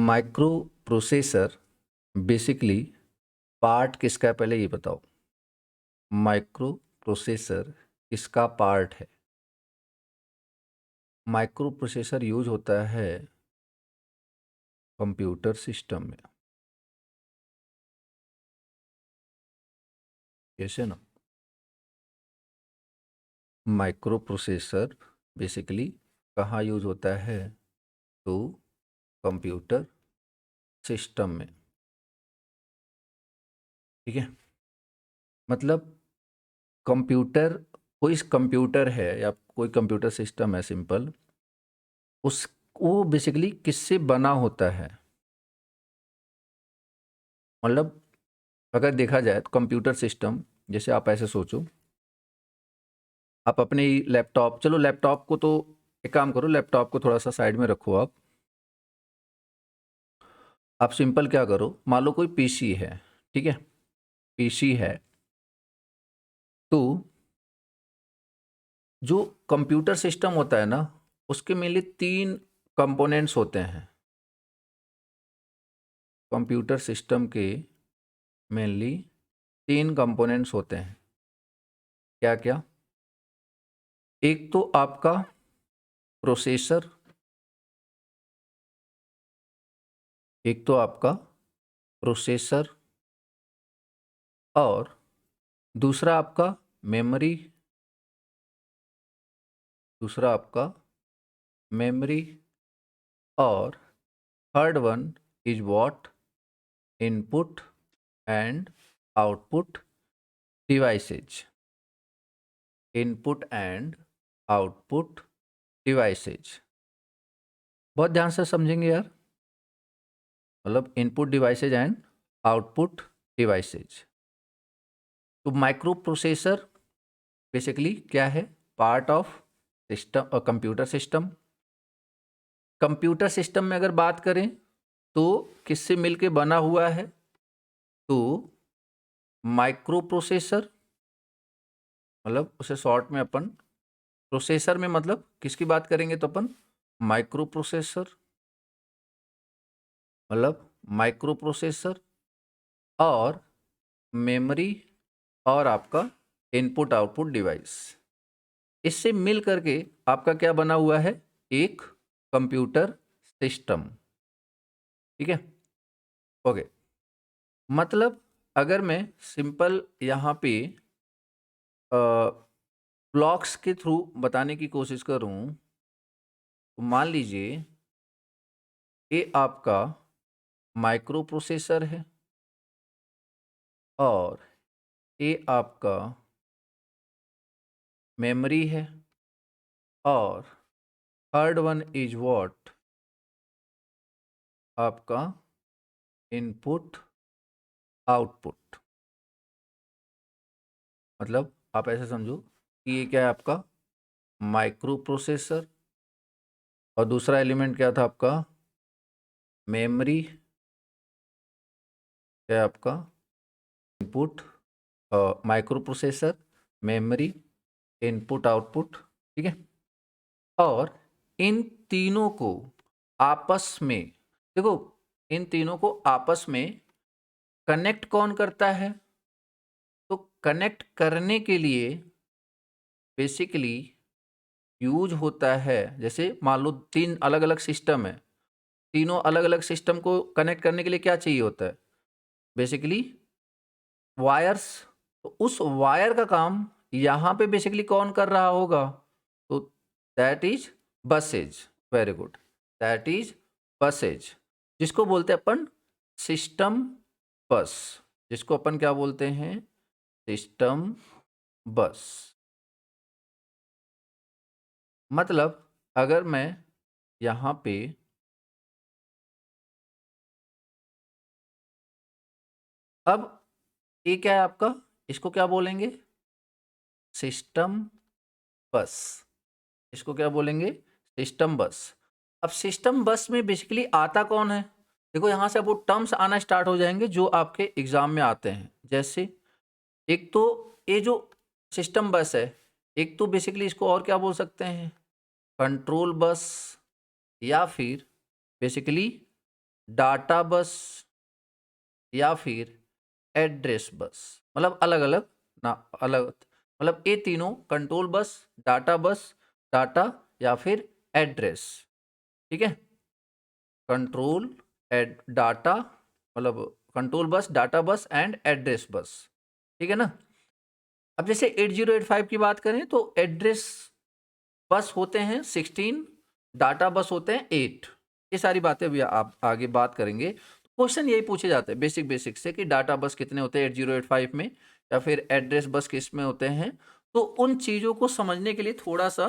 Micro processor basically part किसका है, पहले ये बताओ। माइक्रो प्रोसेसर किसका पार्ट है? माइक्रो प्रोसेसर यूज होता है कंप्यूटर सिस्टम में, कैसे ना। माइक्रो प्रोसेसर बेसिकली कहाँ यूज होता है? तो कंप्यूटर सिस्टम में, ठीक है। मतलब कंप्यूटर, कोई कंप्यूटर है या कोई कंप्यूटर सिस्टम है सिंपल, उस वो बेसिकली किससे बना होता है? मतलब अगर देखा जाए तो कंप्यूटर सिस्टम, जैसे आप ऐसे सोचो, आप अपने लैपटॉप, चलो लैपटॉप को तो एक काम करो, लैपटॉप को थोड़ा सा साइड में रखो। आप सिंपल क्या करो, मान लो कोई पीसी है, ठीक है, पीसी है, तो जो कंप्यूटर सिस्टम होता है ना, उसके मेनली 3 कंपोनेंट्स होते हैं। कंप्यूटर सिस्टम के मेनली 3 कंपोनेंट्स होते हैं। क्या क्या? एक तो आपका प्रोसेसर, एक तो आपका प्रोसेसर, और दूसरा आपका मेमोरी, दूसरा आपका मेमोरी, और third one is what? Input and output devices. Input and output devices, बहुत ध्यान से समझेंगे यार। मतलब input devices and output devices. तो माइक्रो प्रोसेसर बेसिकली क्या है? पार्ट ऑफ सिस्टम और कंप्यूटर सिस्टम। कंप्यूटर सिस्टम में अगर बात करें तो किससे मिलके बना हुआ है? तो माइक्रो प्रोसेसर, मतलब उसे शॉर्ट में अपन प्रोसेसर में, मतलब किसकी बात करेंगे तो अपन माइक्रो प्रोसेसर, मतलब माइक्रो प्रोसेसर और मेमोरी और आपका इनपुट आउटपुट डिवाइस, इससे मिल करके आपका क्या बना हुआ है? एक कंप्यूटर सिस्टम, ठीक है। ओके, मतलब अगर मैं सिंपल यहाँ पे ब्लॉक्स के थ्रू बताने की कोशिश करूँ तो मान लीजिए ये आपका माइक्रो प्रोसेसर है और ये आपका मेमोरी है, और थर्ड वन इज व्हाट? आपका इनपुट आउटपुट। मतलब आप ऐसे समझो कि ये क्या है? आपका माइक्रो प्रोसेसर, और दूसरा एलिमेंट क्या था आपका? मेमोरी, क्या है आपका? Input, micro processor, memory, input output, ठीक है। और इन तीनों को आपस में, देखो, इन तीनों को आपस में कनेक्ट कौन करता है? तो कनेक्ट करने के लिए बेसिकली यूज होता है, जैसे मान लो 3 अलग अलग सिस्टम है, तीनों अलग अलग सिस्टम को कनेक्ट करने के लिए क्या चाहिए होता है? Basically wires. तो उस वायर का काम यहाँ पे बेसिकली कौन कर रहा होगा? तो that is buses. Very good, that is buses, जिसको बोलते हैं अपन सिस्टम बस, जिसको अपन क्या बोलते हैं? सिस्टम बस। मतलब अगर मैं यहाँ पे अब, ये क्या है आपका? इसको क्या बोलेंगे? सिस्टम बस। इसको क्या बोलेंगे? सिस्टम बस। अब सिस्टम बस में बेसिकली आता कौन है? देखो यहाँ से अब वो टर्म्स आना स्टार्ट हो जाएंगे जो आपके एग्जाम में आते हैं। जैसे एक तो ये जो सिस्टम बस है, एक तो बेसिकली इसको और क्या बोल सकते हैं? कंट्रोल बस, या फिर बेसिकली डाटा बस या फिर एड्रेस बस, मतलब अलग अलग ना, अलग मतलब ये तीनों कंट्रोल बस, डाटा या फिर एड्रेस, ठीक है। कंट्रोल एड डाटा, मतलब कंट्रोल बस, डाटा बस एंड एड्रेस बस, ठीक है ना। अब जैसे 8085 की बात करें तो एड्रेस बस होते हैं 16, डाटा बस होते हैं 8। ये सारी बातें भी आप आगे बात करेंगे। क्वेश्चन यही पूछे जाते हैं बेसिक से कि डाटा बस कितने होते हैं 8085 में, या फिर एड्रेस बस किस में होते हैं। तो उन चीज़ों को समझने के लिए थोड़ा सा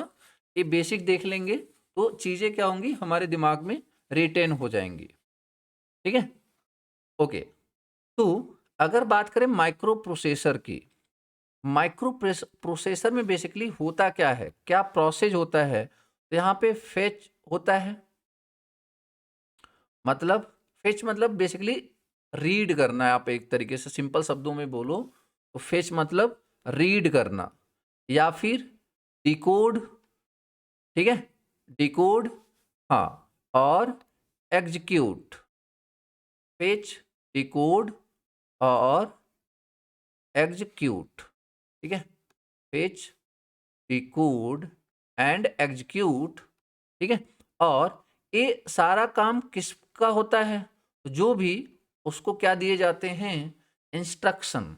ये बेसिक देख लेंगे, तो चीज़ें क्या होंगी हमारे दिमाग में रिटेन हो जाएंगी, ठीक है। ओके, तो अगर बात करें माइक्रो प्रोसेसर की, माइक्रो प्रोसेसर में बेसिकली होता क्या है, क्या प्रोसेस होता है। तो यहाँ पे फेच होता है, मतलब फेच मतलब बेसिकली रीड करना है। आप एक तरीके से सिंपल शब्दों में बोलो तो फेच मतलब रीड करना, या फिर डिकोड, ठीक है, डिकोड, हाँ, और एग्जीक्यूट। फेच, डिकोड और एग्जीक्यूट, ठीक है। फेच, डिकोड एंड एग्जीक्यूट, ठीक है। और ये सारा काम किसका होता है, जो भी उसको क्या दिए जाते हैं, इंस्ट्रक्शन,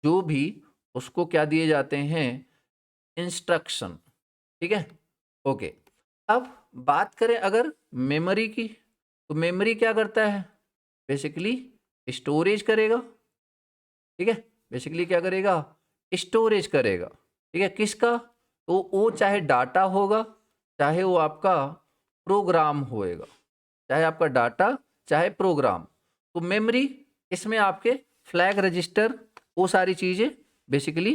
जो भी उसको क्या दिए जाते हैं, इंस्ट्रक्शन, ठीक है। ओके, अब बात करें अगर मेमोरी की, तो मेमोरी क्या करता है, बेसिकली स्टोरेज करेगा, ठीक है। बेसिकली क्या करेगा, स्टोरेज करेगा, ठीक है। किसका, तो वो चाहे डाटा होगा, चाहे वो आपका प्रोग्राम होएगा, चाहे आपका डाटा चाहे प्रोग्राम। तो मेमोरी, इसमें आपके फ्लैग रजिस्टर, वो सारी चीज़ें बेसिकली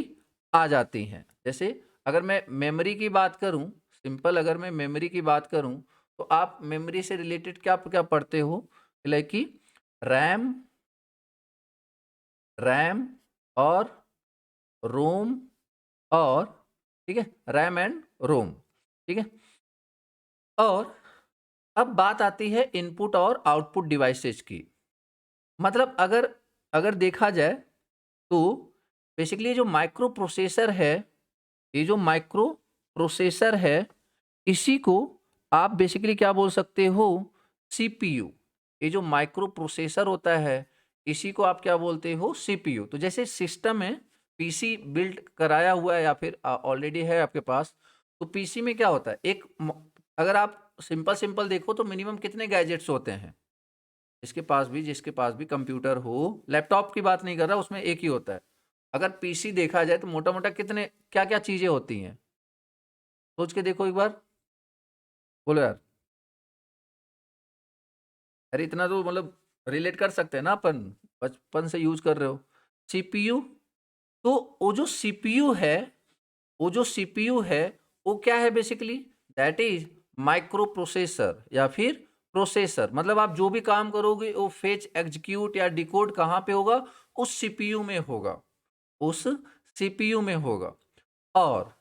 आ जाती हैं। जैसे अगर मैं मेमोरी की बात करूं, सिंपल अगर मैं मेमोरी की बात करूं, तो आप मेमोरी से रिलेटेड क्या क्या पढ़ते हो, लाइक कि रैम, रैम और रोम, और ठीक है, रैम एंड रोम, ठीक है। और अब बात आती है इनपुट और आउटपुट डिवाइसेस की। मतलब अगर अगर देखा जाए तो बेसिकली जो माइक्रो प्रोसेसर है, ये जो माइक्रो प्रोसेसर है, इसी को आप बेसिकली क्या बोल सकते हो, सीपीयू। ये जो माइक्रो प्रोसेसर होता है, इसी को आप क्या बोलते हो, सीपीयू। तो जैसे सिस्टम है, पीसी बिल्ड कराया हुआ है या फिर ऑलरेडी है आपके पास, तो पीसी में क्या होता है, अगर आप सिंपल सिंपल देखो तो मिनिमम कितने गैजेट्स होते हैं, जिसके पास भी कंप्यूटर हो, लैपटॉप की बात नहीं कर रहा, उसमें एक ही होता है। अगर पीसी देखा जाए तो मोटा मोटा कितने क्या क्या चीजें होती हैं, सोच के देखो एक बार, बोलो यार। अरे इतना तो मतलब रिलेट कर सकते हैं ना अपन, बचपन से यूज कर रहे हो सीपीयू। तो वो जो सीपीयू है, वो जो सीपीयू है, वो क्या है basically, that is micro processor या फिर प्रोसेसर। मतलब आप जो भी काम करोगे वो फेच, एग्जीक्यूट या डिकोड कहाँ पे होगा, उस सीपीयू में होगा, उस सीपीयू में होगा। और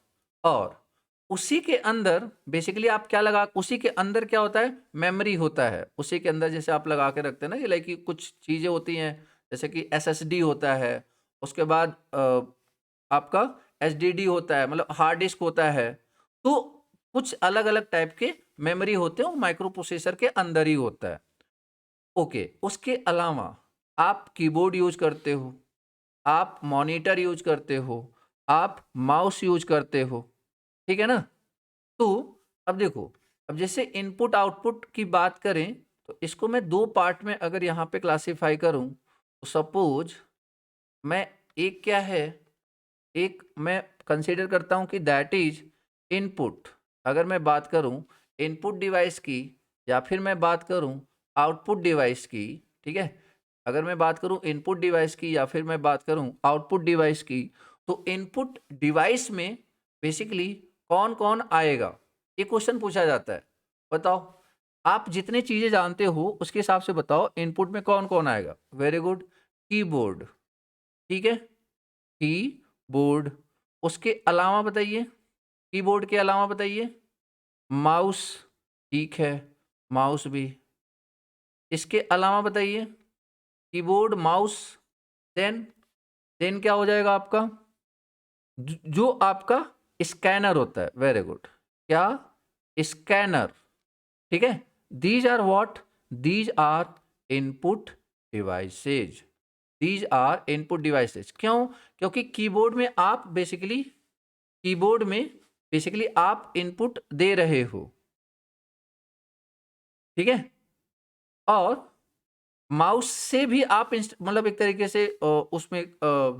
और उसी के अंदर बेसिकली आप क्या लगा, उसी के अंदर क्या होता है, मेमोरी होता है। उसी के अंदर जैसे आप लगा के रखते हैं ना, कि लाइक कुछ चीज़ें होती हैं, जैसे कि एसएसडी होता है, उसके बाद आपका एसडीडी होता है, मतलब हार्ड डिस्क होता है। तो कुछ अलग अलग टाइप के मेमोरी होते हैं, वो माइक्रो प्रोसेसर के अंदर ही होता है। ओके, उसके अलावा आप कीबोर्ड यूज करते हो, आप मॉनिटर यूज करते हो, आप माउस यूज करते हो, ठीक है ना। तो अब देखो, अब जैसे इनपुट आउटपुट की बात करें, तो इसको मैं दो पार्ट में अगर यहाँ पे क्लासिफाई करूँ, तो सपोज मैं, एक क्या है, एक मैं कंसीडर करता हूँ कि दैट इज इनपुट। अगर मैं बात करूँ इनपुट डिवाइस की, या फिर मैं बात करूँ आउटपुट डिवाइस की, ठीक है। अगर मैं बात करूँ इनपुट डिवाइस की या फिर मैं बात करूँ आउटपुट डिवाइस की, तो इनपुट डिवाइस में बेसिकली कौन कौन आएगा, ये क्वेश्चन पूछा जाता है। बताओ, आप जितनी चीज़ें जानते हो उसके हिसाब से बताओ, इनपुट में कौन कौन आएगा। वेरी गुड, कीबोर्ड, ठीक है, कीबोर्ड। उसके अलावा बताइए, कीबोर्ड के अलावा बताइए, माउस, ठीक है, माउस भी, इसके अलावा बताइए कीबोर्ड, माउस, देन क्या हो जाएगा आपका जो आपका स्कैनर होता है। वेरी गुड, क्या? स्कैनर। ठीक है, these are what? These are input devices. These are input devices. क्यों? क्योंकि कीबोर्ड में बेसिकली आप इनपुट दे रहे हो। ठीक है, और माउस से भी आप मतलब एक तरीके से उसमें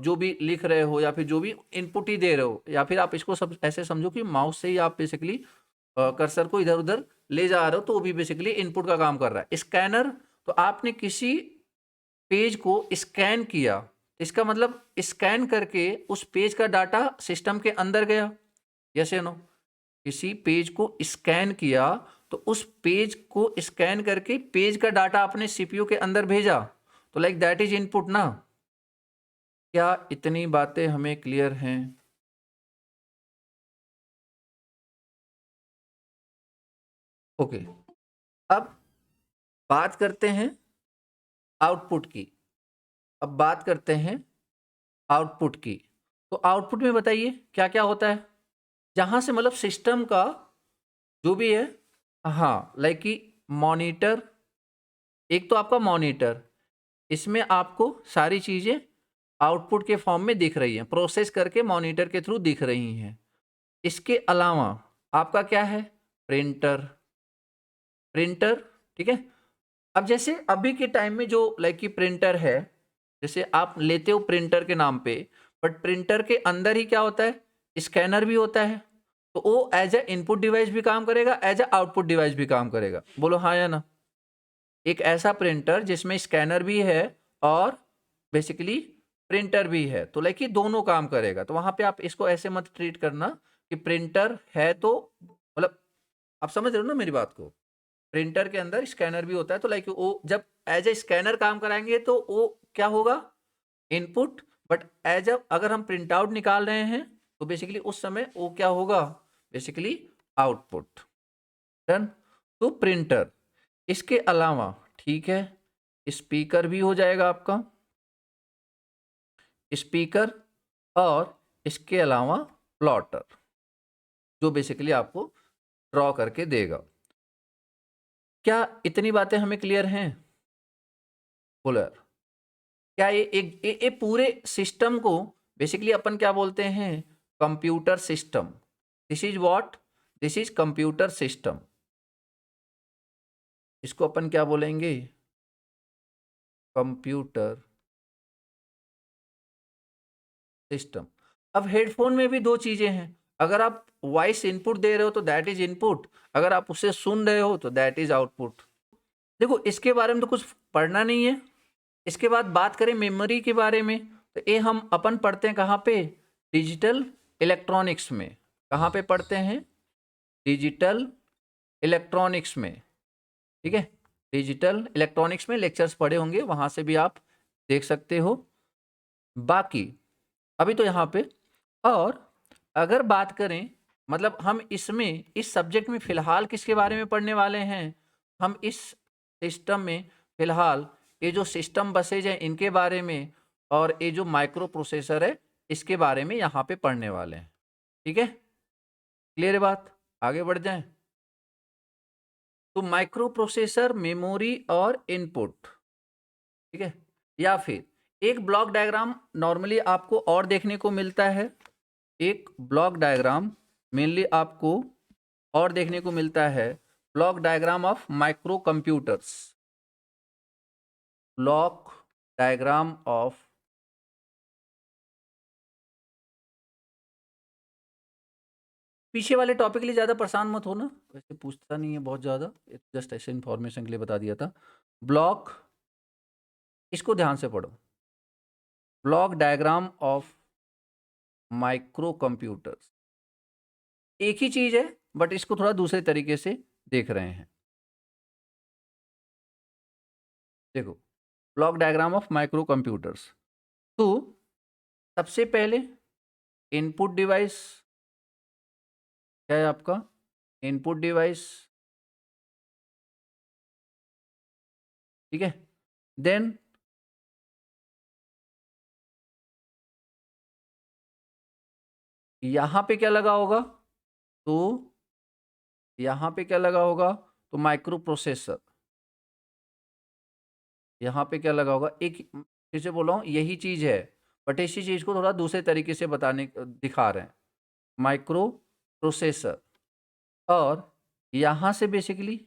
जो भी लिख रहे हो या फिर जो भी इनपुट ही दे रहे हो, या फिर आप इसको सब ऐसे समझो कि माउस से ही आप बेसिकली कर्सर को इधर उधर ले जा रहे हो, तो वो भी बेसिकली इनपुट का काम कर रहा है। स्कैनर, तो आपने किसी पेज को स्कैन किया, इसका मतलब स्कैन करके उस पेज का डाटा सिस्टम के अंदर गया। यस या नो? किसी पेज को स्कैन किया तो उस पेज को स्कैन करके पेज का डाटा अपने सीपीयू के अंदर भेजा, तो लाइक दैट इज इनपुट ना। क्या इतनी बातें हमें क्लियर हैं? ओके, अब बात करते हैं आउटपुट की। अब बात करते हैं आउटपुट की। तो आउटपुट में बताइए क्या क्या होता है, जहां से मतलब सिस्टम का जो भी है। हाँ, लाइक कि मॉनिटर, एक तो आपका मॉनिटर, इसमें आपको सारी चीजें आउटपुट के फॉर्म में दिख रही हैं, प्रोसेस करके मॉनिटर के थ्रू दिख रही हैं। इसके अलावा आपका क्या है? प्रिंटर। प्रिंटर, ठीक है। अब जैसे अभी के टाइम में जो लाइक की प्रिंटर है, जैसे आप लेते हो प्रिंटर के नाम पे, बट प्रिंटर के अंदर ही क्या होता है? स्कैनर भी होता है। तो वो एज ए इनपुट डिवाइस भी काम करेगा, एज ए आउटपुट डिवाइस भी काम करेगा। बोलो हाँ या ना? एक ऐसा प्रिंटर जिसमें स्कैनर भी है और बेसिकली प्रिंटर भी है, तो लाइक ये दोनों काम करेगा। तो वहां पे आप इसको ऐसे मत ट्रीट करना कि प्रिंटर है तो मतलब, आप समझ रहे हो ना मेरी बात को? प्रिंटर के अंदर स्कैनर भी होता है, तो लाइक वो जब एज ए स्कैनर काम कराएंगे तो वो क्या होगा? इनपुट। बट एज अ अगर हम प्रिंट आउट निकाल रहे हैं तो बेसिकली उस समय वो क्या होगा? Basically output. डन। तो प्रिंटर, इसके अलावा ठीक है, स्पीकर भी हो जाएगा आपका, स्पीकर, और इसके अलावा प्लॉटर, जो बेसिकली आपको ड्रॉ करके देगा। क्या इतनी बातें हमें क्लियर हैं? बोलो यार। क्या ये पूरे सिस्टम को बेसिकली अपन क्या बोलते हैं? Computer system. This is what? This is computer system. इसको अपन क्या बोलेंगे? Computer system. अब हेडफोन में भी दो चीजें हैं। अगर आप वॉइस इनपुट दे रहे हो तो दैट इज इनपुट, अगर आप उसे सुन रहे हो तो दैट इज आउटपुट। देखो, इसके बारे में तो कुछ पढ़ना नहीं है। इसके बाद बात करें मेमोरी के बारे में, तो ये हम अपन पढ़ते हैं कहाँ पे? डिजिटल इलेक्ट्रॉनिक्स में। कहाँ पे पढ़ते हैं? डिजिटल इलेक्ट्रॉनिक्स में। ठीक है, डिजिटल इलेक्ट्रॉनिक्स में लेक्चर्स पढ़े होंगे, वहां से भी आप देख सकते हो। बाकी अभी तो यहाँ पे, और अगर बात करें मतलब हम इसमें इस सब्जेक्ट में फिलहाल किसके बारे में पढ़ने वाले हैं? हम इस सिस्टम में फिलहाल ये जो सिस्टम बसेज हैं इनके बारे में, और ये जो माइक्रो प्रोसेसर है इसके बारे में यहाँ पे पढ़ने वाले हैं। ठीक है, क्लियर है बात? आगे बढ़ जाएं। तो माइक्रो प्रोसेसर, मेमोरी और इनपुट, ठीक है। या फिर एक ब्लॉक डायग्राम नॉर्मली आपको और देखने को मिलता है, एक ब्लॉक डायग्राम मेनली आपको और देखने को मिलता है, block diagram of micro computers. Block diagram of, पीछे वाले टॉपिक के लिए ज़्यादा परेशान मत हो ना, वैसे पूछता नहीं है बहुत ज़्यादा, जस्ट ऐसे इंफॉर्मेशन के लिए बता दिया था। ब्लॉक, इसको ध्यान से पढ़ो, block diagram of micro computers. एक ही चीज़ है बट इसको थोड़ा दूसरे तरीके से देख रहे हैं। देखो, block diagram of micro computers. तो सबसे पहले इनपुट डिवाइस क्या है आपका? इनपुट डिवाइस, ठीक है। देन यहां पे क्या लगा होगा, तो यहां पे क्या लगा होगा, तो माइक्रो प्रोसेसर। यहां पे क्या लगा होगा, एक फिर से बोल रहा हूं यही चीज है, बट इसी चीज को थोड़ा दूसरे तरीके से बताने दिखा रहे हैं। माइक्रो प्रोसेसर, और यहां से बेसिकली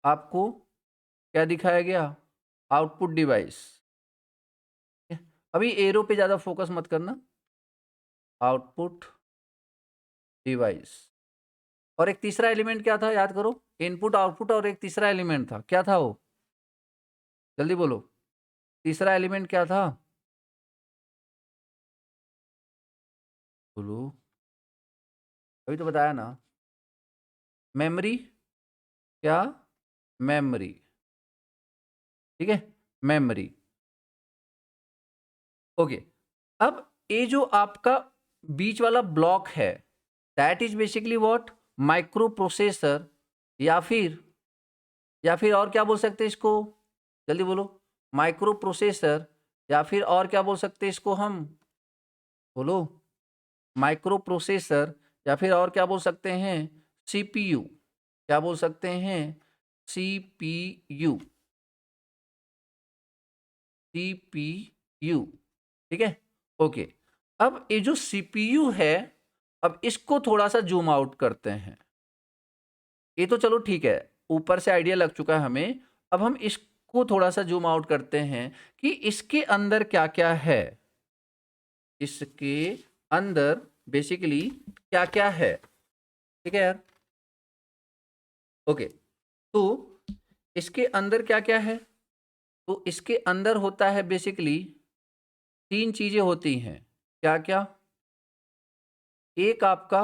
आपको क्या दिखाया गया, आउटपुट डिवाइस। अभी एरो पे ज्यादा फोकस मत करना, आउटपुट डिवाइस। और एक तीसरा एलिमेंट क्या था, याद करो, इनपुट आउटपुट, और एक तीसरा एलिमेंट था, क्या था वो, जल्दी बोलो, तीसरा एलिमेंट क्या था, बोलो, अभी तो बताया ना, मेमोरी, क्या, मेमोरी, ठीक है, मेमोरी। ओके, अब ये जो आपका बीच वाला ब्लॉक है, that is basically what, micro processor, या फिर और क्या बोल सकते हैं इसको, जल्दी बोलो, माइक्रो प्रोसेसर, या फिर और क्या बोल सकते हैं इसको हम, बोलो, माइक्रो प्रोसेसर, या फिर और क्या बोल सकते हैं, सीपीयू, क्या बोल सकते हैं, सीपीयू, सीपीयू, ठीक है। ओके, अब ये जो सीपीयू है, अब इसको थोड़ा सा जूम आउट करते हैं। ये तो चलो ठीक है, ऊपर से आइडिया लग चुका है हमें, अब हम इसको थोड़ा सा जूम आउट करते हैं कि इसके अंदर क्या क्या है, इसके अंदर बेसिकली क्या क्या है, ठीक है यार। ओके, तो इसके अंदर क्या क्या है, तो इसके अंदर होता है बेसिकली तीन चीजें होती हैं, क्या क्या, एक आपका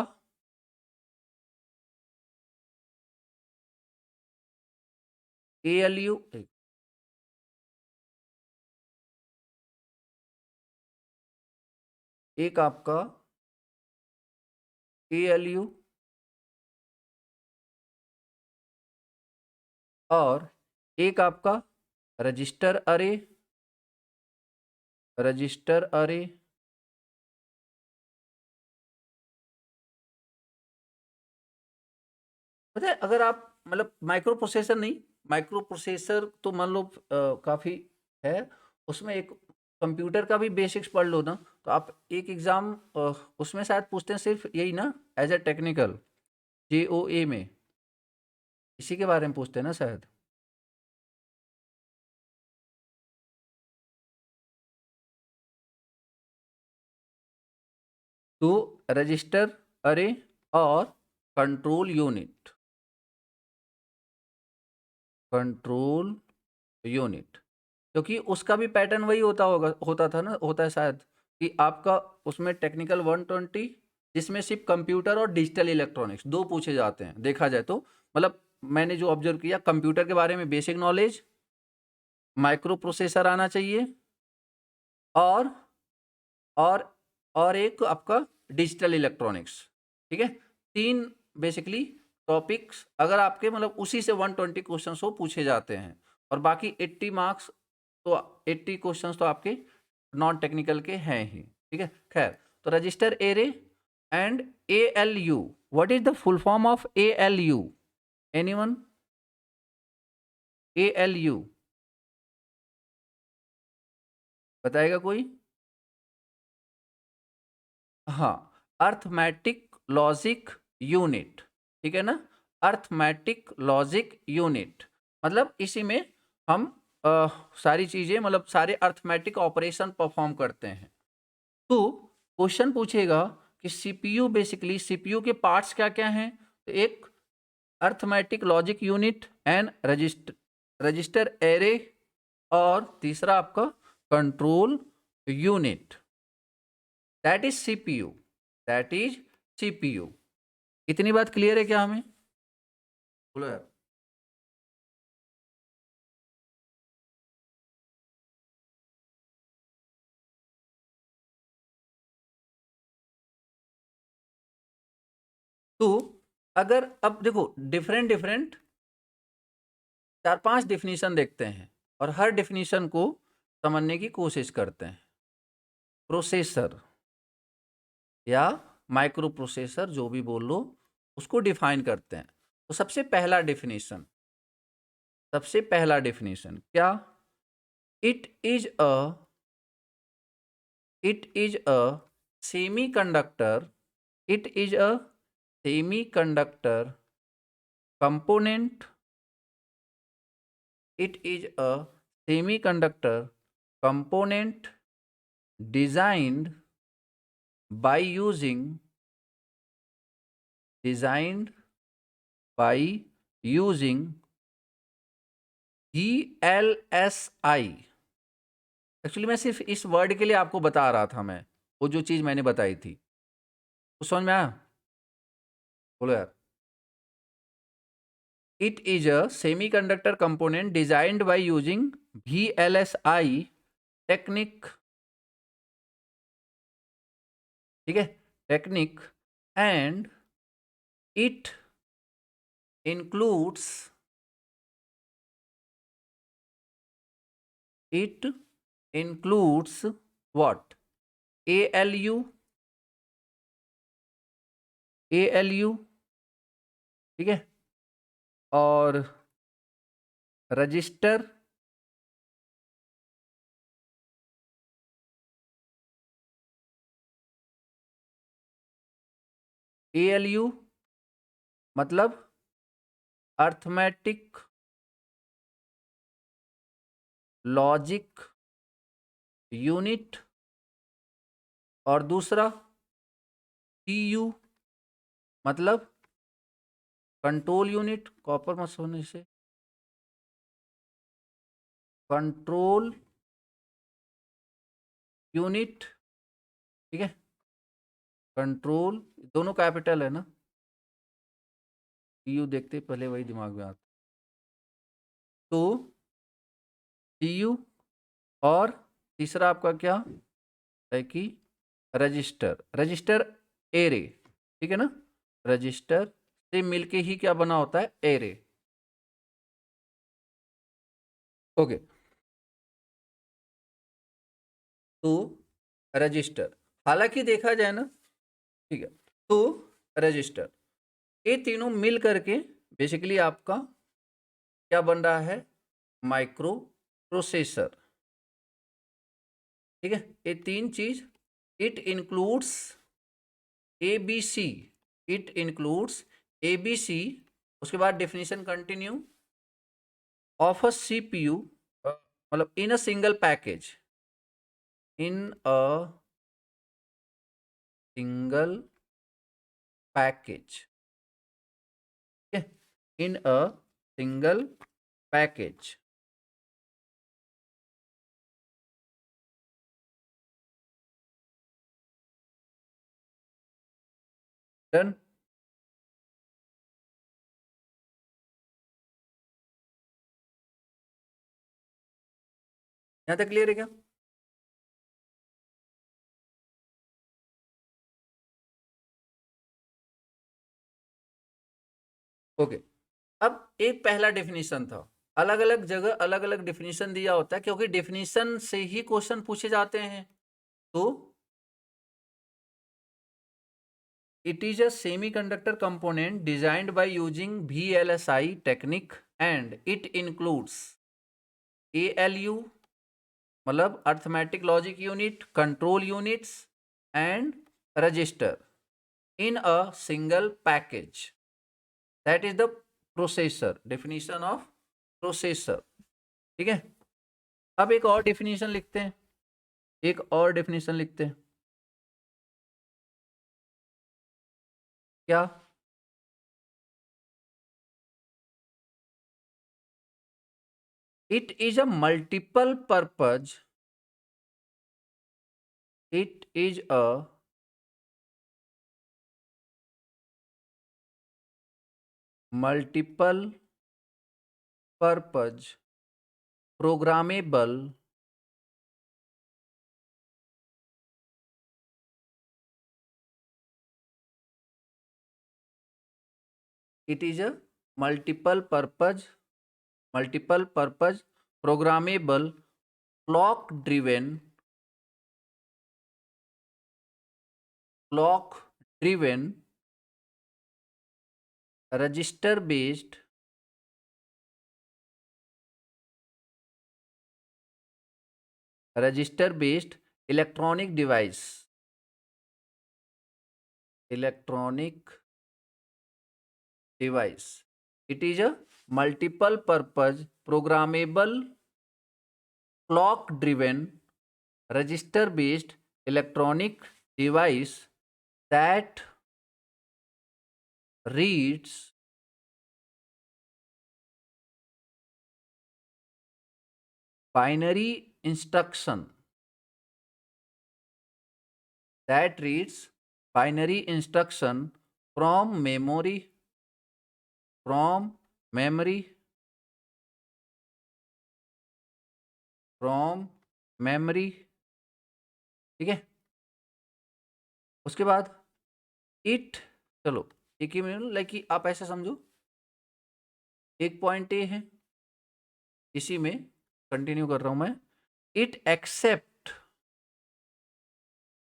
एएलयू, एक आपका एएलयू, और एक आपका रजिस्टर अरे, रजिस्टर अरे, पता है, अगर आप मतलब माइक्रो प्रोसेसर नहीं, माइक्रो प्रोसेसर तो मान लो काफ़ी है, उसमें एक कंप्यूटर का भी बेसिक्स पढ़ लो ना, तो आप एक एग्ज़ाम उसमें शायद पूछते हैं सिर्फ यही ना, एज ए टेक्निकल, जेओए में, इसी के बारे में पूछते हैं ना शायद। तो रजिस्टर अरे और कंट्रोल यूनिट, कंट्रोल यूनिट, क्योंकि उसका भी पैटर्न वही होता होगा, होता था ना, होता है शायद, कि आपका उसमें टेक्निकल 120, जिसमें सिर्फ कंप्यूटर और डिजिटल इलेक्ट्रॉनिक्स दो पूछे जाते हैं, देखा जाए तो, मतलब मैंने जो ऑब्जर्व किया, कंप्यूटर के बारे में बेसिक नॉलेज, माइक्रो प्रोसेसर आना चाहिए, और और एक आपका डिजिटल इलेक्ट्रॉनिक्स, ठीक है, तीन बेसिकली टॉपिक्स, अगर आपके मतलब उसी से 120 क्वेश्चन हो पूछे जाते हैं, और बाकी 80 मार्क्स, तो 80 क्वेश्चंस तो आपके नॉन टेक्निकल के हैं ही, ठीक है। खैर, तो register array and A L U, what is the full form of A L U, anyone, A L U बताएगा कोई, हाँ, अर्थमेटिक लॉजिक यूनिट, ठीक है ना, अर्थमेटिक लॉजिक यूनिट, मतलब इसी में हम सारी चीजें, मतलब सारे अर्थमेटिक ऑपरेशन परफॉर्म करते हैं। तो क्वेश्चन पूछेगा कि सीपीयू, बेसिकली सीपीयू के पार्ट्स क्या क्या हैं, तो एक arithmetic logic unit and register, register array, और तीसरा आपका control unit, that is CPU, that is CPU. इतनी बात क्लियर है क्या हमें, बोलो यार। तो अगर अब देखो, डिफरेंट डिफरेंट 4-5 डेफिनेशन देखते हैं और हर डेफिनेशन को समझने की कोशिश करते हैं। प्रोसेसर या माइक्रो प्रोसेसर जो भी बोल लो, उसको डिफाइन करते हैं। तो सबसे पहला डेफिनेशन क्या? It is a semiconductor component. It is a semiconductor component designed by using VLSI। Actually मैं सिर्फ इस वर्ड के लिए आपको बता रहा था, मैं वो जो चीज मैंने बताई थी, तो समझ में आया? बोलो यार। It is a semiconductor component designed by using VLSI technique, ठीक है, technique, and it includes what? ALU, ठीक है, और रजिस्टर, ALU मतलब अर्थमेटिक लॉजिक यूनिट, और दूसरा TU मतलब कंट्रोल यूनिट, कॉपर मत होने से, कंट्रोल यूनिट, ठीक है, कंट्रोल, दोनों कैपिटल है ना, TU देखते पहले वही दिमाग में आता। तो TU, और तीसरा आपका क्या है कि रजिस्टर एरे, ठीक है ना, रजिस्टर से मिलके ही क्या बना होता है? एरे। ओके, तो रजिस्टर, हालांकि देखा जाए ना, ठीक है, तो रजिस्टर, ये तीनों मिल करके बेसिकली आपका क्या बन रहा है? माइक्रो प्रोसेसर, ठीक है। ये तीन चीज, इट इंक्लूड्स ABC, उसके बाद definition continue, of a CPU, मतलब in a single package, in a single package, ठीक है, in a single package. Done? यहां तक क्लियर है क्या? ओके, अब एक पहला डेफिनेशन था, अलग अलग जगह अलग अलग डेफिनेशन दिया होता है, क्योंकि डेफिनेशन से ही क्वेश्चन पूछे जाते हैं। तो it is a semiconductor component designed by using VLSI technique and it includes ALU मतलब arithmetic logic unit, control units and register in a single package, that is the processor, definition of processor, ठीक है। अब एक और definition लिखते हैं, क्या? It is a multiple purpose, it is a multiple purpose programmable it is a multiple purpose multiple purpose programmable clock driven register based electronic device. It is a multiple purpose programmable clock driven register based electronic device that reads binary instruction from memory ठीक है. उसके बाद it, चलो एक ही minute, like कि आप ऐसे समझो, एक पॉइंट ए है, इसी में कंटिन्यू कर रहा हूं मैं. इट एक्सेप्ट,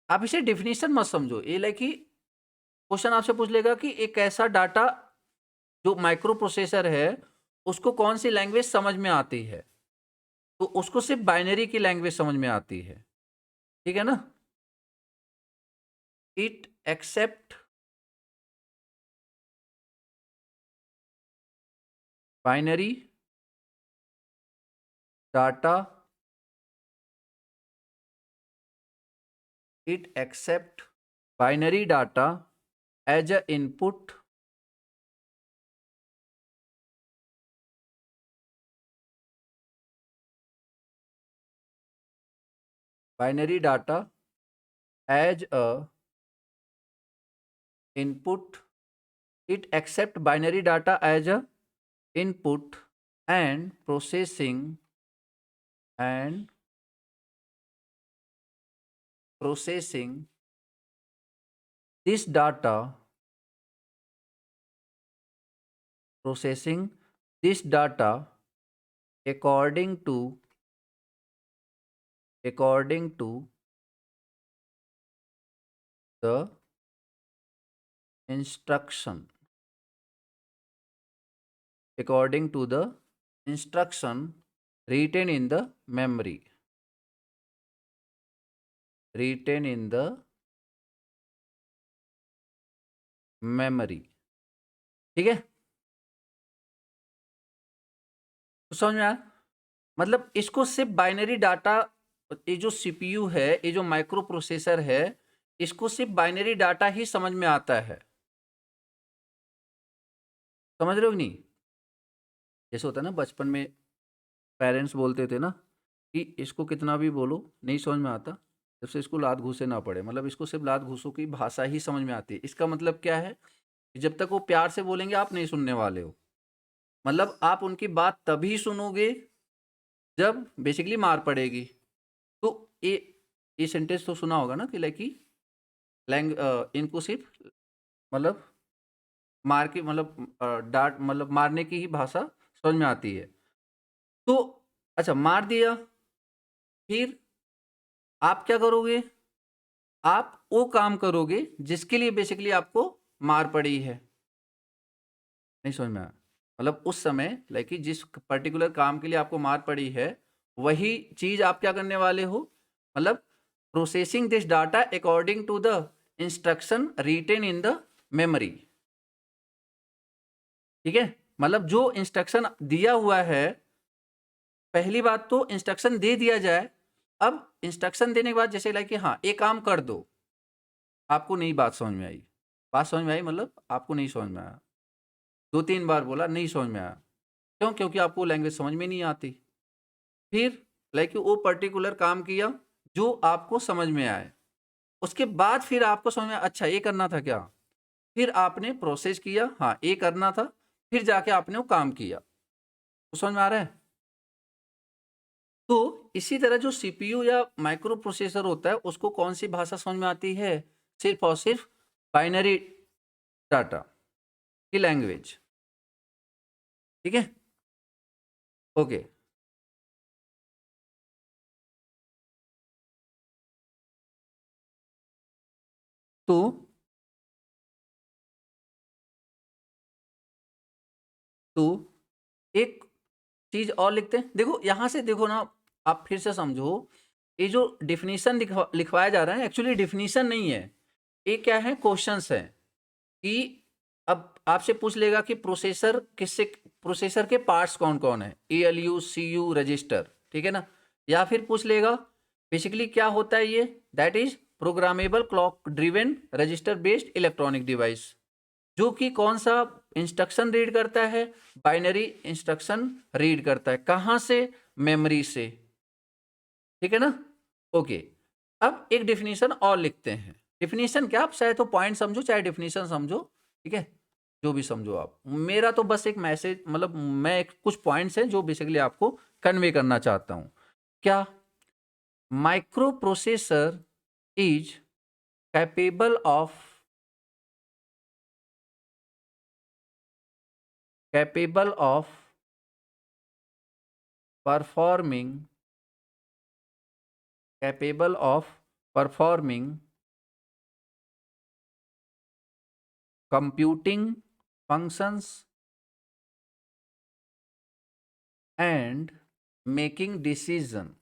आप इसे डेफिनेशन मत समझो, ये लाइक कि क्वेश्चन आपसे पूछ लेगा कि एक ऐसा डाटा जो माइक्रो प्रोसेसर है उसको कौन सी लैंग्वेज समझ में आती है, तो उसको सिर्फ बाइनरी की लैंग्वेज समझ में आती है. ठीक है ना. It accept binary data, as a input binary data as a input. It accept binary data as a input and processing this data according to the instruction written in the memory. ठीक है. तो समझ में आया. मतलब इसको सिर्फ binary data, ये जो सीपीयू है, ये जो माइक्रो प्रोसेसर है, इसको सिर्फ बाइनरी डाटा ही समझ में आता है. समझ रहे हो कि नहीं. जैसे होता है ना, बचपन में पेरेंट्स बोलते थे ना कि इसको कितना भी बोलो नहीं समझ में आता, जब से इसको लात घूसे ना पड़े. मतलब इसको सिर्फ लात घूसों की भाषा ही समझ में आती है. इसका मतलब क्या है कि जब तक वो प्यार से बोलेंगे आप नहीं सुनने वाले हो. मतलब आप उनकी बात तभी सुनोगे जब बेसिकली मार पड़ेगी. तो ये सेंटेंस तो सुना होगा ना कि लाइक इनको सिर्फ मतलब मार के मतलब डांट मतलब मारने की ही भाषा समझ में आती है. तो अच्छा, मार दिया, फिर आप क्या करोगे, आप वो काम करोगे जिसके लिए बेसिकली आपको मार पड़ी है. नहीं समझ में आया. मतलब उस समय लाइक जिस पर्टिकुलर काम के लिए आपको मार पड़ी है वही चीज आप क्या करने वाले हो, मतलब processing this data according to the instruction written in the memory. ठीक है. मतलब जो इंस्ट्रक्शन दिया हुआ है, पहली बात तो इंस्ट्रक्शन दे दिया जाए. अब इंस्ट्रक्शन देने के बाद जैसे लाइक हाँ एक काम कर दो, आपको नहीं बात समझ में आई. बात समझ में आई मतलब आपको नहीं समझ में आया. 2-3 बार बोला नहीं समझ में आया. क्यों? क्योंकि आपको लैंग्वेज समझ में नहीं आती. फिर लाइक वो पर्टिकुलर काम किया जो आपको समझ में आए. उसके बाद फिर आपको समझ में अच्छा ये करना था क्या, फिर आपने प्रोसेस किया, हाँ ये करना था, फिर जाके आपने वो काम किया. तो समझ में आ रहा है. तो इसी तरह जो सीपीयू या माइक्रो प्रोसेसर होता है उसको कौन सी भाषा समझ में आती है, सिर्फ और सिर्फ बाइनरी डाटा की लैंग्वेज. ठीक है. ओके, तो एक चीज और लिखते हैं। देखो यहां से देखो ना, आप फिर से समझो, ये जो डिफिनीशन लिखवाया जा रहा है एक्चुअली डिफिनीशन नहीं है, ये क्या है, क्वेश्चंस है कि अब आपसे पूछ लेगा कि प्रोसेसर किससे, प्रोसेसर के पार्ट्स कौन कौन है, ALU CU रजिस्टर, ठीक है ना। या फिर पूछ लेगा बेसिकली क्या होता है ये, that is programmable clock driven register based electronic device, जो कि कौन सा इंस्ट्रक्शन रीड करता है, बाइनरी इंस्ट्रक्शन रीड करता है, कहां से, मेमोरी से, ठीक है ना। ओके, अब एक डिफिनीशन और लिखते हैं। डिफिनीशन क्या, आप चाहे तो पॉइंट समझो चाहे डिफिनीशन समझो, ठीक है, जो भी समझो आप। मेरा तो बस एक मैसेज, मतलब मैं कुछ पॉइंट्स हैं जो बेसिकली आपको कन्वे करना चाहता हूं। क्या, micro processor is capable of performing capable of performing computing functions and making decisions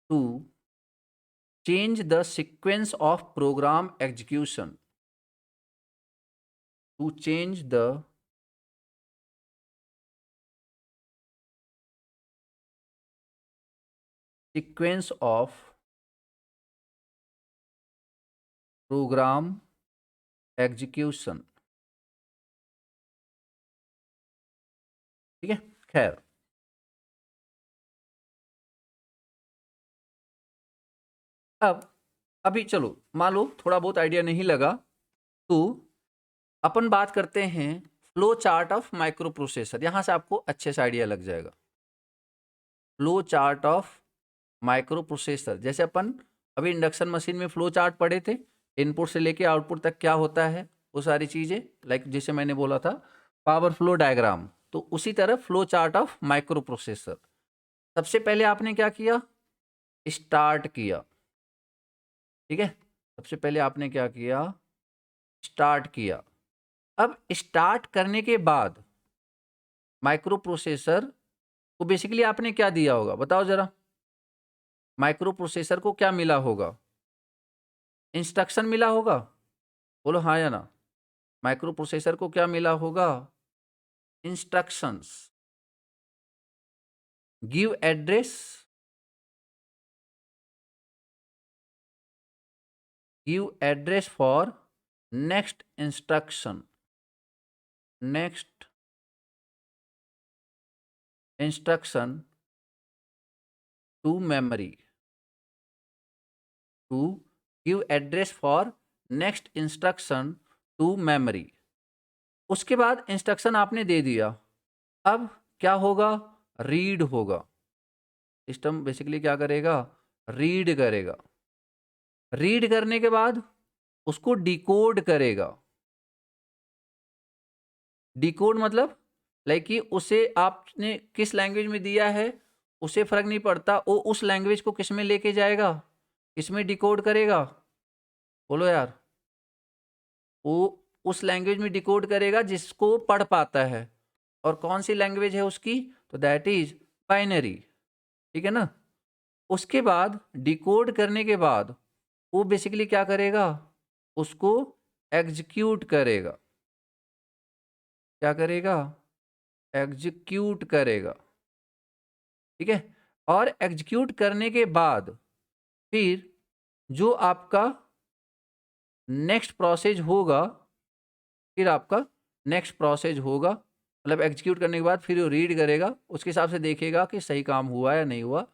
to change the sequence of program execution, to change the sequence of program execution, ठीक है। खैर, अब अभी चलो मान लो थोड़ा बहुत आइडिया नहीं लगा, तो अपन बात करते हैं flow chart of micro processor. यहां से आपको अच्छे से आइडिया लग जाएगा। Flow chart of micro processor, जैसे अपन अभी इंडक्शन मशीन में फ्लो चार्ट पढ़े थे, इनपुट से लेके आउटपुट तक क्या होता है, वो सारी चीजें, लाइक जैसे मैंने बोला था पावर फ्लो डायग्राम, तो उसी तरह flow chart of micro processor. सबसे पहले आपने क्या किया, स्टार्ट किया, ठीक है। सबसे पहले आपने क्या किया, स्टार्ट किया। अब स्टार्ट करने के बाद माइक्रो प्रोसेसर को बेसिकली आपने क्या दिया होगा, बताओ जरा। माइक्रो प्रोसेसर को क्या मिला होगा, इंस्ट्रक्शन मिला होगा, बोलो हाँ या ना। माइक्रो प्रोसेसर को क्या मिला होगा, instructions. Give address, for next instruction, next instruction to memory, to give address for next instruction to memory. उसके बाद इंस्ट्रक्शन आपने दे दिया, अब क्या होगा, रीड होगा। सिस्टम बेसिकली क्या करेगा, रीड करेगा। रीड करने के बाद उसको डिकोड करेगा। डिकोड मतलब लाइक कि उसे आपने किस लैंग्वेज में दिया है उसे फर्क नहीं पड़ता, वो उस लैंग्वेज को किस में लेके जाएगा, किसमें डिकोड करेगा, बोलो यार। वो उस लैंग्वेज में डिकोड करेगा जिसको पढ़ पाता है, और कौन सी लैंग्वेज है उसकी, तो दैट इज बाइनरी, ठीक है ना। उसके बाद डिकोड करने के बाद वो बेसिकली क्या करेगा, उसको एग्जीक्यूट करेगा। क्या करेगा, एग्जीक्यूट करेगा, ठीक है। और एग्जीक्यूट करने के बाद फिर जो आपका नेक्स्ट प्रोसेस होगा, फिर आपका नेक्स्ट प्रोसेस होगा, मतलब एग्जीक्यूट करने के बाद फिर वो रीड करेगा, उसके हिसाब से देखेगा कि सही काम हुआ या नहीं हुआ,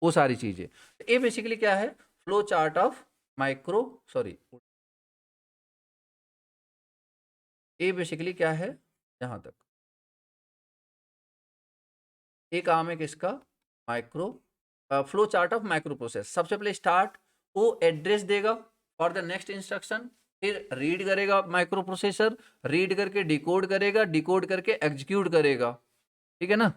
वो सारी चीजें। ये बेसिकली क्या है, flow chart of micro, sorry, ये बेसिकली क्या है, यहां तक एक काम है किसका, micro flow chart of micro process. सबसे पहले स्टार्ट, वो एड्रेस देगा, फॉर द नेक्स्ट इंस्ट्रक्शन, फिर रीड करेगा माइक्रो प्रोसेसर, रीड करके डिकोड करेगा, डिकोड करके एग्जीक्यूट करेगा, ठीक है ना।